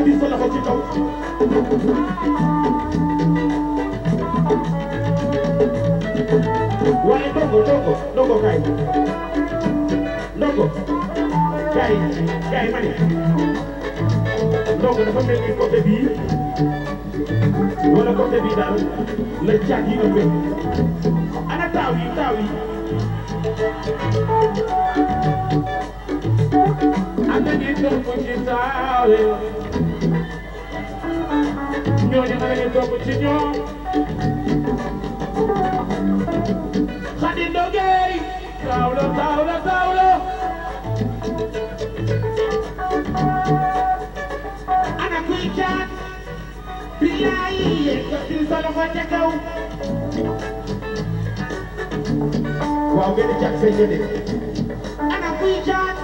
di sa loxo ci kaw waaye ndongo kay ndongo kay ma ne ndongo dafa mel ni côté bii wala côté bii daal la caat yi ëppee ana taaw yi ana ngeen topp ci taaw yi ñooñu na ngeen topp ci ñoom xadi ndogey tawlo ana kuy caat bilaay yëkkatil sa loxo ca kaw waaw ngeen caat feeñ ana kuy caat